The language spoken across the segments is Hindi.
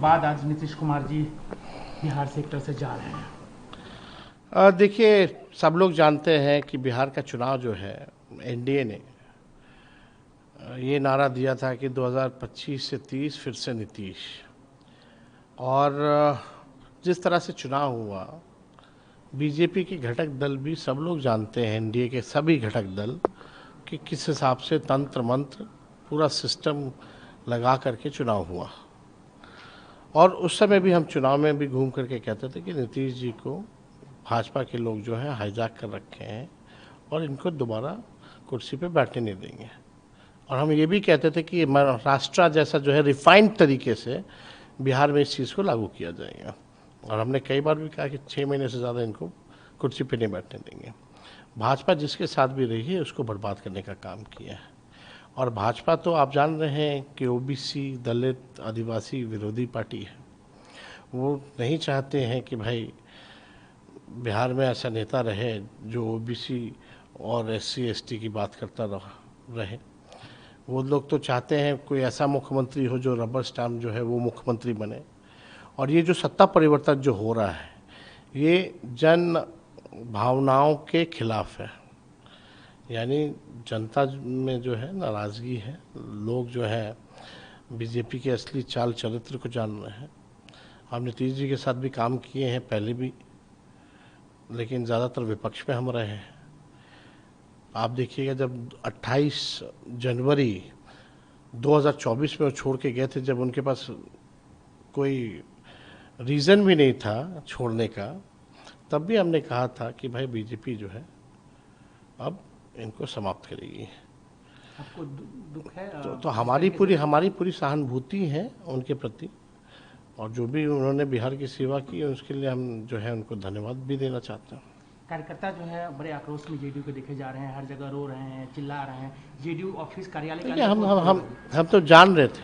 बाद आज नीतीश कुमार जी बिहार से एक तरह से जा रहे हैं। देखिए, सब लोग जानते हैं कि बिहार का चुनाव जो है, एनडीए ने ये नारा दिया था कि 2025 से 30 फिर से नीतीश। और जिस तरह से चुनाव हुआ, बीजेपी के घटक दल भी सब लोग जानते हैं, एनडीए के सभी घटक दल, कि किस हिसाब से तंत्र मंत्र पूरा सिस्टम लगा करके चुनाव हुआ। और उस समय भी हम चुनाव में भी घूम करके कहते थे कि नीतीश जी को भाजपा के लोग जो हैं हाईजैक कर रखे हैं और इनको दोबारा कुर्सी पे बैठने नहीं देंगे। और हम ये भी कहते थे कि महाराष्ट्र जैसा जो है रिफाइंड तरीके से बिहार में इस चीज़ को लागू किया जाएगा। और हमने कई बार भी कहा कि 6 महीने से ज़्यादा इनको कुर्सी पे नहीं बैठने देंगे। भाजपा जिसके साथ भी रही है उसको बर्बाद करने का काम किया है। और भाजपा तो आप जान रहे हैं कि ओबीसी, दलित, आदिवासी विरोधी पार्टी है। वो नहीं चाहते हैं कि भाई बिहार में ऐसा नेता रहे जो ओबीसी और एससी एसटी की बात करता रहे। वो लोग तो चाहते हैं कोई ऐसा मुख्यमंत्री हो जो रबर स्टैम्प जो है वो मुख्यमंत्री बने। और ये जो सत्ता परिवर्तन जो हो रहा है, ये जन भावनाओं के खिलाफ है। यानी जनता में जो है नाराज़गी है, लोग जो है बीजेपी के असली चाल चरित्र को जान रहे हैं। हम नीतीश जी के साथ भी काम किए हैं पहले भी, लेकिन ज़्यादातर विपक्ष में हम रहे हैं। आप देखिएगा, जब 28 जनवरी 2024 में वो छोड़ के गए थे, जब उनके पास कोई रीज़न भी नहीं था छोड़ने का, तब भी हमने कहा था कि भाई बीजेपी जो है अब इनको समाप्त करेगी। आपको दुख है? तो हमारी पूरी सहानुभूति है उनके प्रति, और जो भी उन्होंने बिहार की सेवा की उसके लिए हम जो है उनको धन्यवाद भी देना चाहते हैं। कार्यकर्ता जो है बड़े आक्रोश में जेडीयू को देखे जा रहे हैं, हर जगह रो रहे हैं, चिल्ला रहे हैं। जेडीयू ऑफिस कार्यालय देखिए, हम तो जान रहे थे,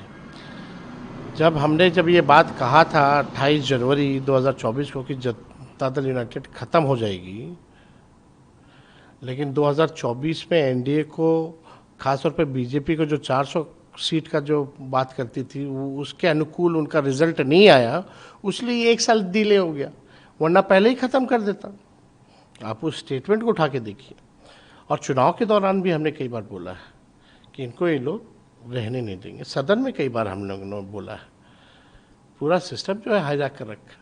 जब ये बात कहा था 28 जनवरी 2024 को कि जनता दल यूनाइटेड ख़त्म हो जाएगी, लेकिन 2024 में एनडीए को, खासतौर पे बीजेपी को जो 400 सीट का जो बात करती थी, वो उसके अनुकूल उनका रिजल्ट नहीं आया, इसलिए 1 साल डिले हो गया, वरना पहले ही ख़त्म कर देता। आप उस स्टेटमेंट को उठा के देखिए। और चुनाव के दौरान भी हमने कई बार बोला है कि इनको ये लोग रहने नहीं देंगे। सदन में कई बार हम लोगों ने बोला है, पूरा सिस्टम जो है हाईजैक कर रखा।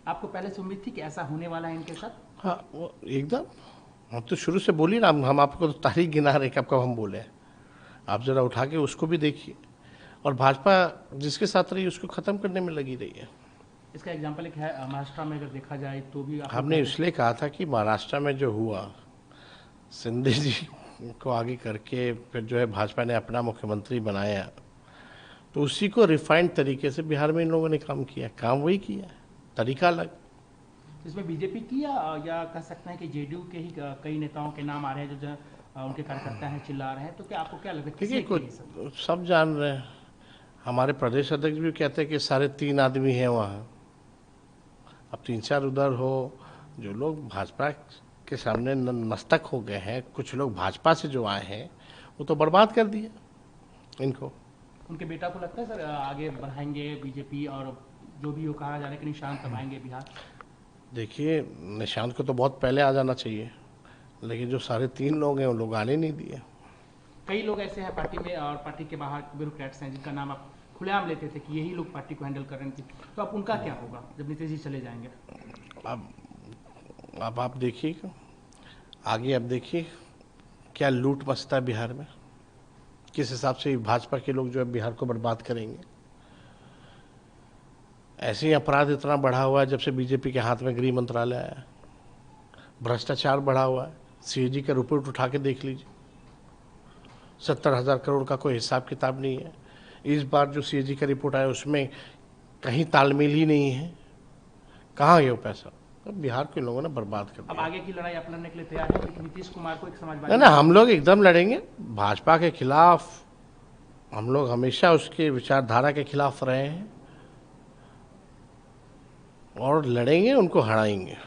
आपको पहले से उम्मीद थी कि ऐसा होने वाला है इनके साथ? हाँ, वो एकदम, हम तो शुरू से बोली ना, हम आपको तो तारीख गिना रहे कब कब हम बोले हैं। आप ज़रा उठा के उसको भी देखिए। और भाजपा जिसके साथ रही उसको ख़त्म करने में लगी रही है। इसका एग्जाम्पल एक है महाराष्ट्र में, अगर देखा जाए तो भी हमने इसलिए कहा था कि महाराष्ट्र में जो हुआ, सिंधे जी को आगे करके फिर जो है भाजपा ने अपना मुख्यमंत्री बनाया, तो उसी को रिफाइंड तरीके से बिहार में इन लोगों ने काम किया। काम वही किया, तरीका अलग। इसमें बीजेपी की या कह सकते हैं कि जेडीयू के ही कई नेताओं के नाम आ रहे हैं जो उनके कार्यकर्ता हैं, चिल्ला रहे हैं, तो क्या आपको क्या लगता है? देखिए, कुछ सब जान रहे हैं, हमारे प्रदेश अध्यक्ष भी कहते हैं कि सारे 3 आदमी हैं वहाँ। अब 3-4 उधर हो, जो लोग भाजपा के सामने मस्तक हो गए हैं, कुछ लोग भाजपा से जो आए हैं, वो तो बर्बाद कर दिए इनको। उनके बेटा को लगता है सर आगे बढ़ाएंगे बीजेपी, और जो भी वो कहा जा रहा है कि निशांत दबाएंगे बिहार? देखिए, निशांत को तो बहुत पहले आ जाना चाहिए, लेकिन जो सारे 3 लोग हैं वो लोग आने नहीं दिए। कई लोग ऐसे हैं पार्टी में और पार्टी के बाहर ब्यूरोक्रेट्स हैं जिनका नाम आप खुलेआम लेते थे कि यही लोग पार्टी को हैंडल कर रहे थे, तो अब उनका क्या होगा जब नीतीश जी चले जाएंगे? अब आप देखिए आगे, अब देखिए क्या लूट मचता है बिहार में, किस हिसाब से भाजपा के लोग जो है बिहार को बर्बाद करेंगे। ऐसे ही अपराध इतना बढ़ा हुआ है जब से बीजेपी के हाथ में गृह मंत्रालय आया। भ्रष्टाचार बढ़ा हुआ है, सीएजी का रिपोर्ट उठा के देख लीजिए, 70,000 करोड़ का कोई हिसाब किताब नहीं है। इस बार जो सीएजी का रिपोर्ट आया उसमें कहीं तालमेल ही नहीं है, कहाँ गया वो पैसा? तो बिहार के लोगों ने बर्बाद कर दिया। अब आगे की लड़ाई आप लड़ने के लिए तैयार है कि नीतीश कुमार को एक समाजवादी? ना, हम लोग एकदम लड़ेंगे भाजपा के खिलाफ। हम लोग हमेशा उसके विचारधारा के खिलाफ रहे हैं और लड़ेंगे, उनको हराएंगे।